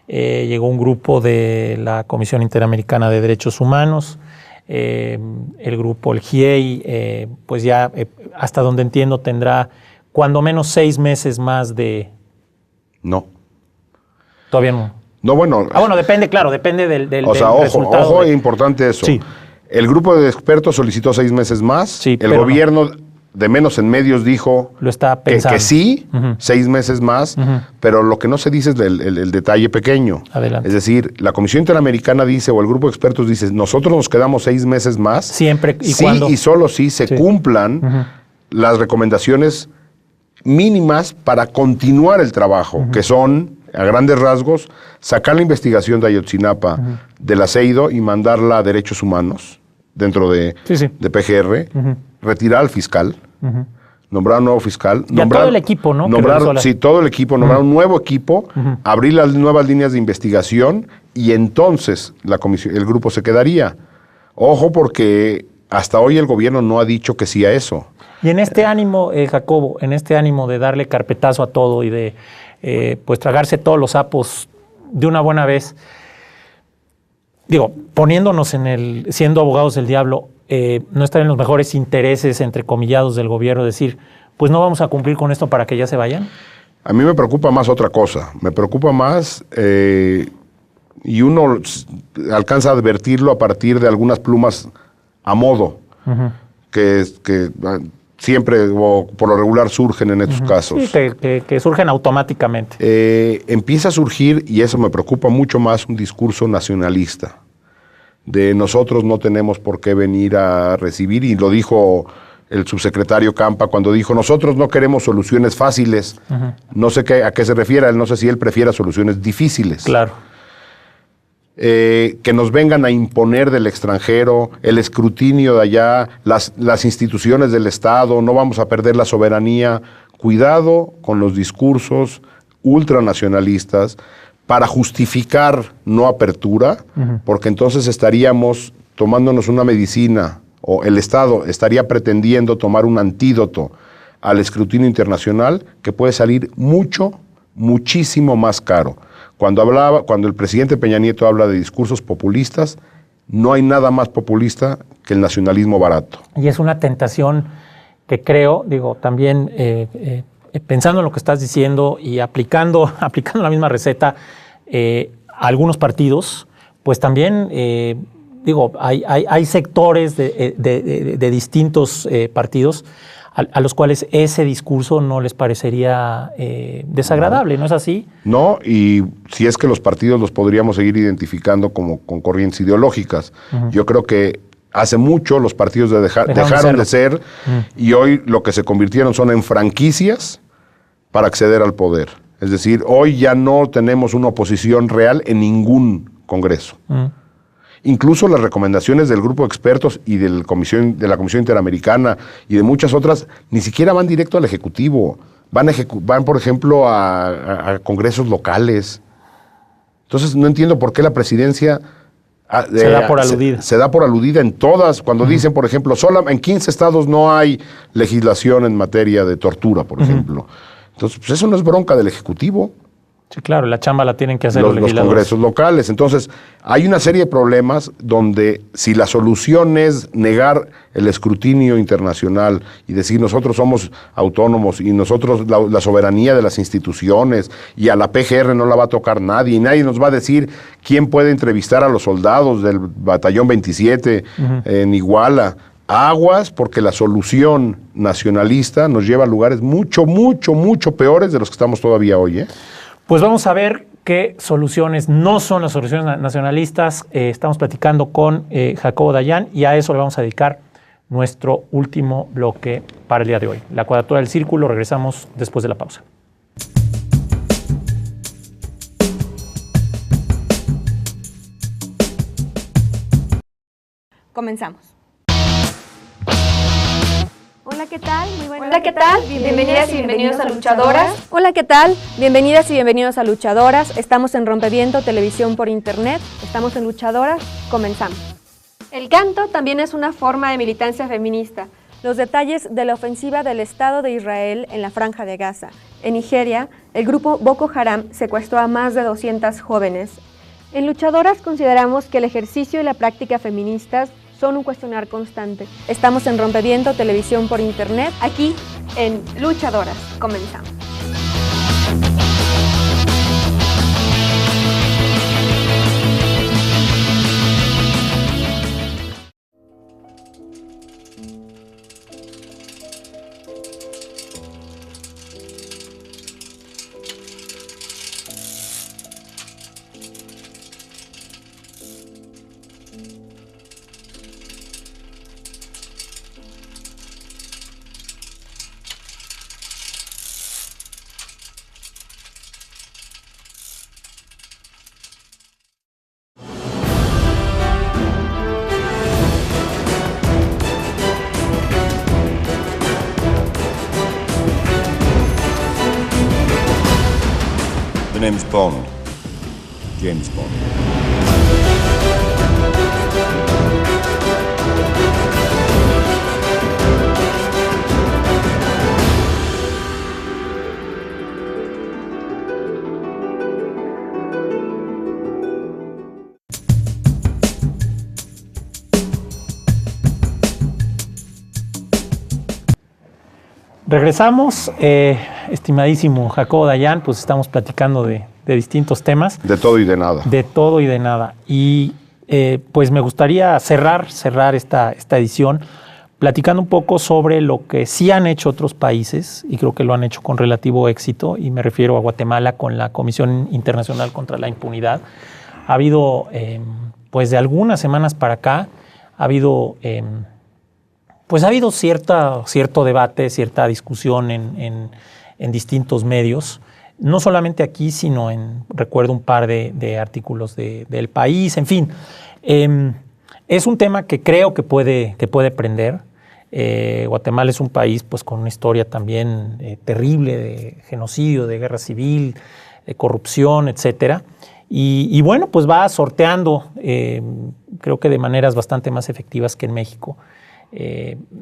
Llegó un grupo de la Comisión Interamericana de Derechos Humanos, el grupo, el GIEI, pues ya, hasta donde entiendo, tendrá cuando menos 6 meses más de... No. Todavía no. No, bueno... bueno, depende, claro, depende del resultado. Ojo, es importante eso. Sí. El grupo de expertos solicitó 6 meses más. Sí, el gobierno, de menos en medios, dijo lo está pensando. Que sí, 6 meses más, pero lo que no se dice es el detalle pequeño. Adelante. Es decir, la Comisión Interamericana dice, o el grupo de expertos dice, nosotros nos quedamos 6 meses más. Siempre y cuando. Sí, y solo si se cumplan las recomendaciones mínimas para continuar el trabajo, que son, a grandes rasgos, sacar la investigación de Ayotzinapa del aceido y mandarla a Derechos Humanos dentro de PGR, retirar al fiscal, nombrar un nuevo fiscal. Y nombrar, a todo el equipo, ¿no? Todo el equipo, nombrar un nuevo equipo, abrir las nuevas líneas de investigación y entonces el grupo se quedaría. Ojo, porque hasta hoy el gobierno no ha dicho que sí a eso. Y en este ánimo, Jacobo, en este ánimo de darle carpetazo a todo y de pues tragarse todos los sapos de una buena vez, digo, poniéndonos siendo abogados del diablo, no están en los mejores intereses, entrecomillados, del gobierno, decir, pues no vamos a cumplir con esto para que ya se vayan. A mí me preocupa más otra cosa. Me preocupa más, y uno alcanza a advertirlo a partir de algunas plumas a modo, que siempre o por lo regular surgen en estos casos. Sí, que surgen automáticamente. Empieza a surgir, y eso me preocupa mucho más, un discurso nacionalista. De nosotros no tenemos por qué venir a recibir, y lo dijo el subsecretario Campa cuando dijo, nosotros no queremos soluciones fáciles. No sé a qué se refiere, no sé si él prefiere soluciones difíciles. Claro. Que nos vengan a imponer del extranjero, el escrutinio de allá, las instituciones del Estado, no vamos a perder la soberanía. Cuidado con los discursos ultranacionalistas para justificar no apertura, porque entonces estaríamos tomándonos una medicina, o el Estado estaría pretendiendo tomar un antídoto al escrutinio internacional que puede salir muchísimo más caro. Cuando el presidente Peña Nieto habla de discursos populistas, no hay nada más populista que el nacionalismo barato. Y es una tentación que creo, digo, también pensando en lo que estás diciendo y aplicando la misma receta a algunos partidos, pues también, digo, hay sectores de distintos partidos a los cuales ese discurso no les parecería desagradable, ¿no es así? No, y si es que los partidos los podríamos seguir identificando como con corrientes ideológicas. Yo creo que hace mucho los partidos dejaron de ser y hoy lo que se convirtieron son en franquicias para acceder al poder. Es decir, hoy ya no tenemos una oposición real en ningún congreso. Incluso las recomendaciones del grupo de expertos y de la Comisión Interamericana y de muchas otras ni siquiera van directo al Ejecutivo. Van por ejemplo, a congresos locales. Entonces no entiendo por qué la presidencia se da por aludida. Se da por aludida en todas. Cuando dicen, por ejemplo, solo en 15 estados no hay legislación en materia de tortura, por ejemplo. Entonces, pues eso no es bronca del Ejecutivo. Sí, claro, la chamba la tienen que hacer los legisladores. Los congresos locales. Entonces, hay una serie de problemas donde si la solución es negar el escrutinio internacional y decir nosotros somos autónomos y nosotros la soberanía de las instituciones y a la PGR no la va a tocar nadie y nadie nos va a decir quién puede entrevistar a los soldados del Batallón 27 en Iguala. Aguas, porque la solución nacionalista nos lleva a lugares mucho peores de los que estamos todavía hoy, Pues vamos a ver qué soluciones no son las soluciones nacionalistas. Estamos platicando con Jacobo Dayan y a eso le vamos a dedicar nuestro último bloque para el día de hoy. La Cuadratura del Círculo, regresamos después de la pausa. Comenzamos. Hola, ¿qué tal? Muy buenas. Hola, ¿qué tal? Bienvenidas y bienvenidos a Luchadoras. Hola, ¿qué tal? Bienvenidas y bienvenidos a Luchadoras. Estamos en Rompeviento, televisión por internet. Estamos en Luchadoras. Comenzamos. El canto también es una forma de militancia feminista. Los detalles de la ofensiva del Estado de Israel en la Franja de Gaza. En Nigeria, el grupo Boko Haram secuestró a más de 200 jóvenes. En Luchadoras consideramos que el ejercicio y la práctica feministas son un cuestionar constante. Estamos en Rompeviento, televisión por internet, aquí en Luchadoras. Comenzamos. name's Bond. James Bond. Regresamos, estimadísimo Jacobo Dayan, pues estamos platicando de distintos temas. De todo y de nada. De todo y de nada. Y pues me gustaría cerrar esta edición platicando un poco sobre lo que sí han hecho otros países, y creo que lo han hecho con relativo éxito, y me refiero a Guatemala con la Comisión Internacional contra la Impunidad. Ha habido, pues de algunas semanas para acá, ha habido cierto debate, cierta discusión en distintos medios, no solamente aquí, sino recuerdo un par de artículos del país, en fin. Es un tema que creo que puede prender. Guatemala es un país pues, con una historia también terrible de genocidio, de guerra civil, de corrupción, etcétera. Y bueno, pues va sorteando, creo que de maneras bastante más efectivas que en México.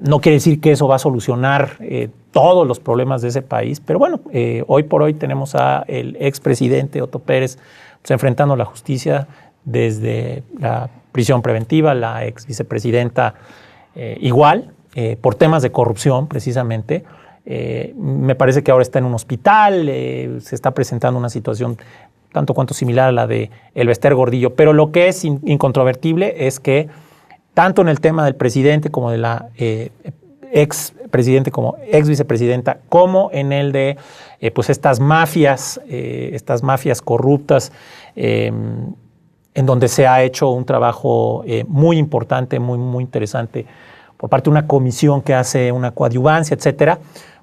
No quiere decir que eso va a solucionar todos los problemas de ese país, pero bueno, hoy por hoy tenemos al expresidente Otto Pérez pues, enfrentando la justicia desde la prisión preventiva, la ex vicepresidenta igual, por temas de corrupción precisamente. Me parece que ahora está en un hospital, se está presentando una situación tanto cuanto similar a la de Elbester Gordillo, pero lo que es incontrovertible es que tanto en el tema del presidente como de la expresidente como ex vicepresidenta, como en el de pues estas mafias corruptas, en donde se ha hecho un trabajo muy importante, muy interesante por parte de una comisión que hace una coadyuvancia, etcétera.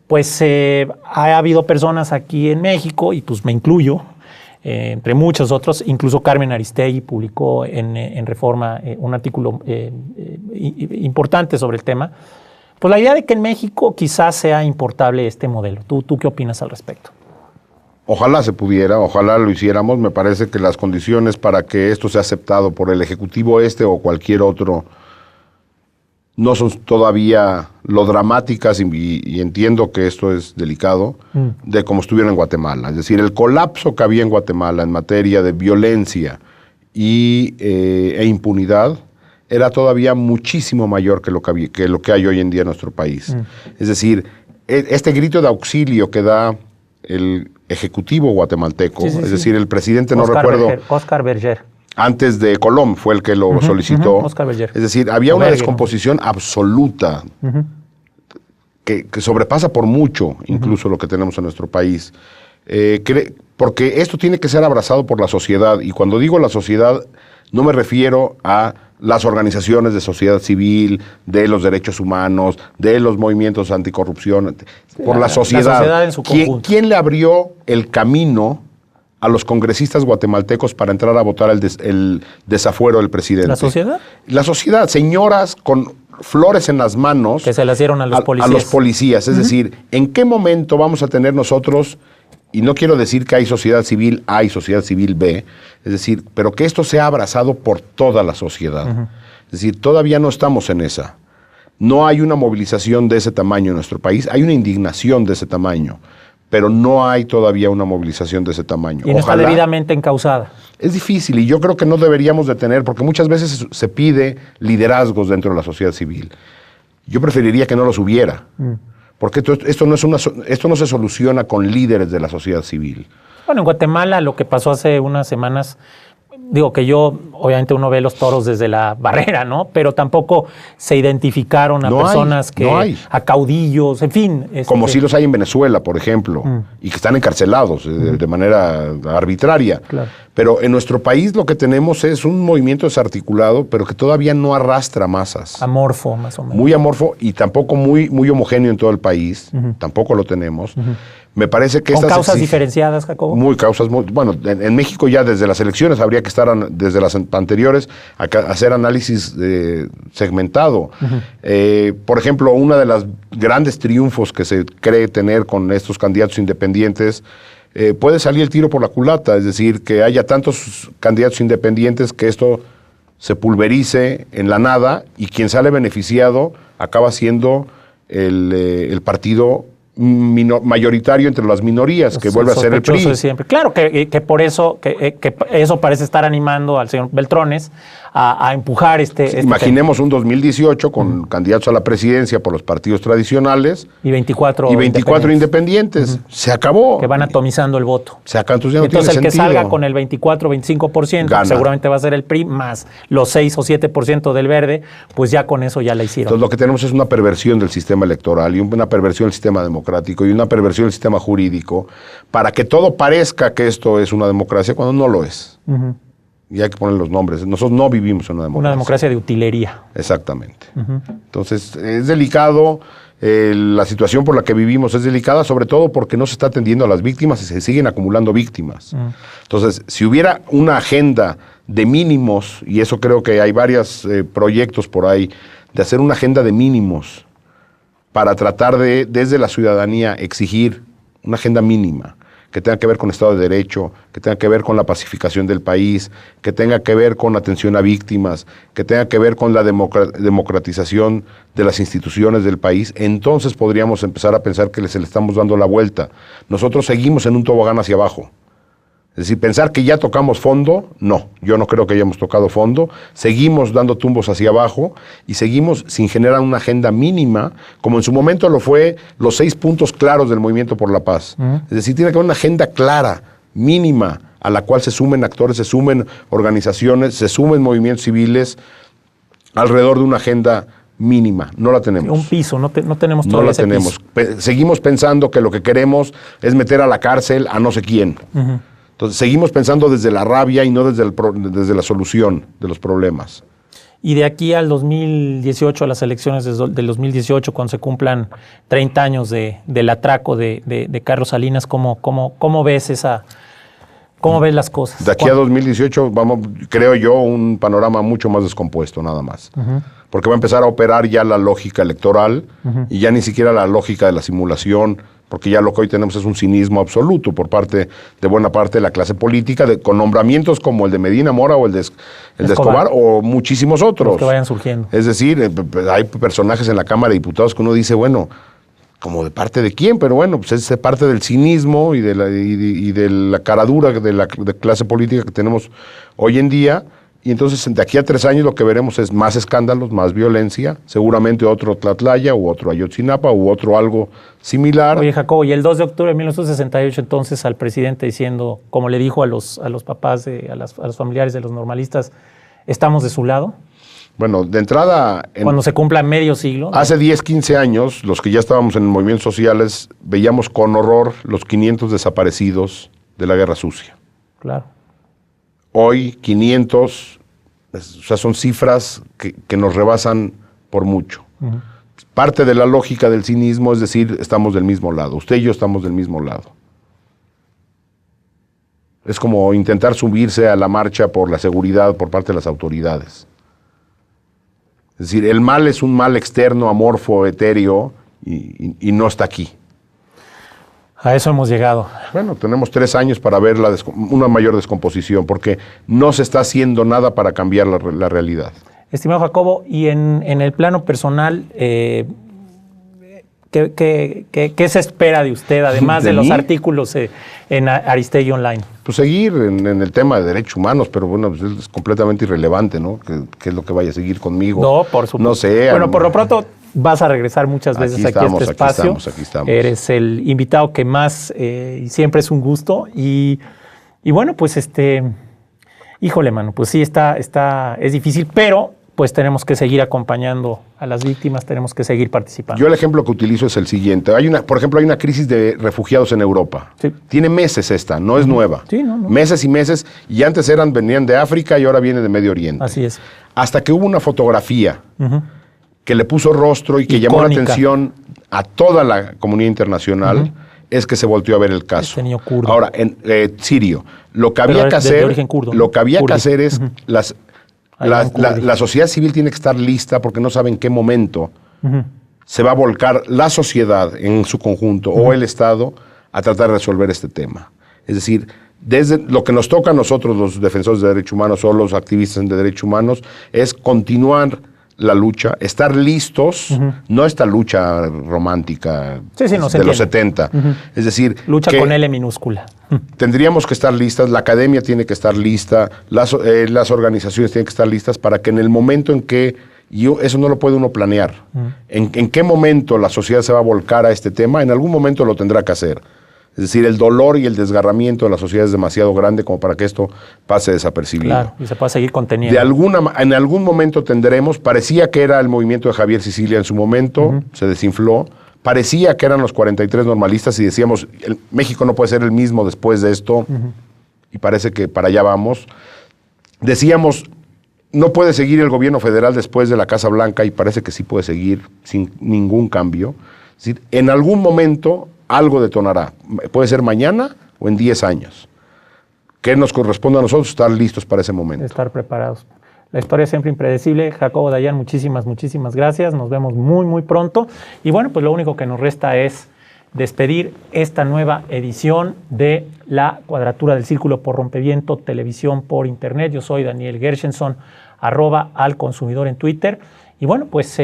Pues ha habido personas aquí en México, y pues me incluyo, entre muchos otros, incluso Carmen Aristegui publicó en Reforma un artículo importante sobre el tema. Pues la idea de que en México quizás sea importable este modelo. ¿Tú qué opinas al respecto? Ojalá se pudiera, ojalá lo hiciéramos. Me parece que las condiciones para que esto sea aceptado por el Ejecutivo o cualquier otro no son todavía lo dramáticas, y entiendo que esto es delicado, de como estuviera en Guatemala. Es decir, el colapso que había en Guatemala en materia de violencia e impunidad era todavía muchísimo mayor que lo que hay hoy en día en nuestro país. Es decir, este grito de auxilio que da el Ejecutivo guatemalteco, decir, el presidente, Oscar Berger. Antes de Colom fue el que lo solicitó. Oscar Berger. Es decir, había una descomposición absoluta que sobrepasa por mucho incluso lo que tenemos en nuestro país. Porque esto tiene que ser abrazado por la sociedad. Y cuando digo la sociedad, no me refiero a las organizaciones de sociedad civil, de los derechos humanos, de los movimientos anticorrupción, por la sociedad. La sociedad en su conjunto. ¿Quién le abrió el camino a los congresistas guatemaltecos para entrar a votar el desafuero del presidente? ¿La sociedad? La sociedad, señoras con flores en las manos. Que se las dieron a los policías. A los policías, es decir, ¿en qué momento vamos a tener nosotros, y no quiero decir que hay sociedad civil A y sociedad civil B, es decir, pero que esto sea abrazado por toda la sociedad? Es decir, todavía no estamos en esa. No hay una movilización de ese tamaño en nuestro país, hay una indignación de ese tamaño, pero no hay todavía una movilización de ese tamaño. Y no está debidamente encausada. Es difícil, y yo creo que no deberíamos de tener, porque muchas veces se pide liderazgos dentro de la sociedad civil. Yo preferiría que no los hubiera, porque esto no se soluciona con líderes de la sociedad civil. Bueno, en Guatemala lo que pasó hace unas semanas, digo que obviamente uno ve los toros desde la barrera, ¿no? Pero tampoco se identificaron a personas a caudillos, en fin. Como si los hay en Venezuela, por ejemplo, y que están encarcelados de manera arbitraria. Claro. Pero en nuestro país lo que tenemos es un movimiento desarticulado, pero que todavía no arrastra masas. Amorfo, más o menos. Muy amorfo y tampoco muy homogéneo en todo el país. Tampoco lo tenemos. Me parece que ¿Con causas diferenciadas, Jacobo? Bueno, en México ya desde las elecciones habría que estar, desde las anteriores, a hacer análisis segmentado. Por ejemplo, uno de los grandes triunfos que se cree tener con estos candidatos independientes puede salir el tiro por la culata, es decir, que haya tantos candidatos independientes que esto se pulverice en la nada y quien sale beneficiado acaba siendo el partido mayoritario entre las minorías, que vuelve a ser el PRI. De siempre. Claro que por eso, que eso parece estar animando al señor Beltrones a empujar este imaginemos tema. Un 2018 con candidatos a la presidencia por los partidos tradicionales y 24 independientes. Se acabó. Que van atomizando el voto. Se acabó, entonces ya no entonces tiene el que sentido. salga con el 24-25%, seguramente va a ser el PRI, más los 6 o 7% del Verde, pues ya con eso ya la hicieron. Entonces lo que tenemos es una perversión del sistema electoral y una perversión del sistema democrático y una perversión del sistema jurídico para que todo parezca que esto es una democracia cuando no lo es. Y hay que poner los nombres. Nosotros no vivimos en una democracia. Una democracia de utilería. Exactamente. Entonces, es delicado. La situación por la que vivimos es delicada, sobre todo porque no se está atendiendo a las víctimas y se siguen acumulando víctimas. Entonces, si hubiera una agenda de mínimos, y eso creo que hay varios proyectos por ahí, de hacer una agenda de mínimos para tratar de, desde la ciudadanía, exigir una agenda mínima que tenga que ver con Estado de Derecho, que tenga que ver con la pacificación del país, que tenga que ver con atención a víctimas, que tenga que ver con la democratización de las instituciones del país, entonces podríamos empezar a pensar que se le estamos dando la vuelta. Nosotros seguimos en un tobogán hacia abajo. Es decir, pensar que ya tocamos fondo, no, yo no creo que hayamos tocado fondo, seguimos dando tumbos hacia abajo y seguimos sin generar una agenda mínima, como en su momento lo fue los 6 puntos claros del Movimiento por la Paz. Es decir, tiene que haber una agenda clara, mínima, a la cual se sumen actores, se sumen organizaciones, se sumen movimientos civiles alrededor de una agenda mínima. No la tenemos. Un piso, no tenemos todo. No la tenemos. Seguimos pensando que lo que queremos es meter a la cárcel a no sé quién. Entonces, seguimos pensando desde la rabia y no desde la solución de los problemas. Y de aquí al 2018, a las elecciones del 2018, cuando se cumplan 30 años del atraco de Carlos Salinas, ¿cómo ves cómo ves las cosas? De aquí a 2018, creo yo, un panorama mucho más descompuesto, nada más. Porque va a empezar a operar ya la lógica electoral y ya ni siquiera la lógica de la simulación, porque ya lo que hoy tenemos es un cinismo absoluto por parte de buena parte de la clase política, con nombramientos como el de Medina Mora o el de Escobar o muchísimos otros. Los que vayan surgiendo. Es decir, hay personajes en la Cámara de Diputados que uno dice, bueno, ¿como de parte de quién? Pero bueno, pues es parte del cinismo y de la caradura de la clase política que tenemos hoy en día. Y entonces, de aquí a 3 años lo que veremos es más escándalos, más violencia, seguramente otro Tlatlaya u otro Ayotzinapa u otro algo similar. Oye, Jacobo, y el 2 de octubre de 1968, entonces, al presidente diciendo, como le dijo a los papás, a los familiares de los normalistas, ¿estamos de su lado? Bueno, de entrada... Cuando se cumpla medio siglo. ¿no? Hace 10, 15 años, los que ya estábamos en movimientos sociales, veíamos con horror los 500 desaparecidos de la Guerra Sucia. Claro. Hoy 500, o sea, son cifras que nos rebasan por mucho. Parte de la lógica del cinismo es decir, estamos del mismo lado. Usted y yo estamos del mismo lado. Es como intentar subirse a la marcha por la seguridad por parte de las autoridades. Es decir, el mal es un mal externo, amorfo, etéreo, y no está aquí. A eso hemos llegado. Bueno, tenemos 3 años para ver una mayor descomposición, porque no se está haciendo nada para cambiar la realidad. Estimado Jacobo, y en el plano personal, ¿qué se espera de usted, además de los artículos en Aristegui Online? Pues seguir en el tema de derechos humanos, pero bueno, pues es completamente irrelevante, ¿no? ¿Qué es lo que vaya a seguir conmigo? No, por supuesto. No sé. Bueno, por lo pronto vas a regresar muchas veces aquí a este espacio. Aquí estamos. Eres el invitado que más, y siempre es un gusto. Y bueno, pues híjole, mano, pues sí, es difícil, pero pues tenemos que seguir acompañando a las víctimas, tenemos que seguir participando. Yo el ejemplo que utilizo es el siguiente. Por ejemplo, hay una crisis de refugiados en Europa. Sí. Tiene meses esta, no es nueva. Sí, no. Meses y meses, y antes venían de África y ahora vienen de Medio Oriente. Así es. Hasta que hubo una fotografía que le puso rostro y que icónica. Llamó la atención a toda la comunidad internacional, es que se volteó a ver el caso. Kurdo. Ahora, en sirio, lo que había que hacer, es la sociedad civil tiene que estar lista porque no sabe en qué momento se va a volcar la sociedad en su conjunto o el Estado a tratar de resolver este tema. Es decir, desde lo que nos toca a nosotros, los defensores de derechos humanos o los activistas de derechos humanos, es continuar la lucha, estar listos, no esta lucha romántica de los 70. Es decir, lucha con L minúscula. Tendríamos que estar listas, la academia tiene que estar lista, las organizaciones tienen que estar listas para que en el momento en que, eso no lo puede uno planear, en qué momento la sociedad se va a volcar a este tema, en algún momento lo tendrá que hacer. Es decir, el dolor y el desgarramiento de la sociedad es demasiado grande como para que esto pase desapercibido. Claro, y se pueda seguir conteniendo. En algún momento tendremos, parecía que era el movimiento de Javier Sicilia en su momento, se desinfló, parecía que eran los 43 normalistas y decíamos, México no puede ser el mismo después de esto, y parece que para allá vamos. Decíamos, no puede seguir el gobierno federal después de la Casa Blanca, y parece que sí puede seguir sin ningún cambio. Es decir, en algún momento algo detonará. Puede ser mañana o en 10 años. ¿Qué nos corresponde a nosotros? Estar listos para ese momento. Estar preparados. La historia es siempre impredecible. Jacobo Dayan, muchísimas gracias. Nos vemos muy pronto. Y bueno, pues lo único que nos resta es despedir esta nueva edición de La Cuadratura del Círculo por Rompeviento, televisión por internet. Yo soy Daniel Gershenson, @alconsumidor en Twitter. Y bueno, pues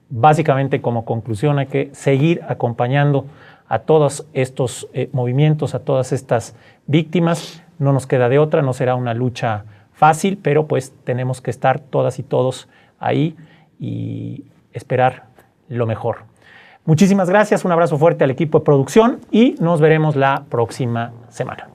básicamente como conclusión hay que seguir acompañando a todos estos movimientos, a todas estas víctimas. No nos queda de otra, no será una lucha fácil, pero pues tenemos que estar todas y todos ahí y esperar lo mejor. Muchísimas gracias, un abrazo fuerte al equipo de producción y nos veremos la próxima semana.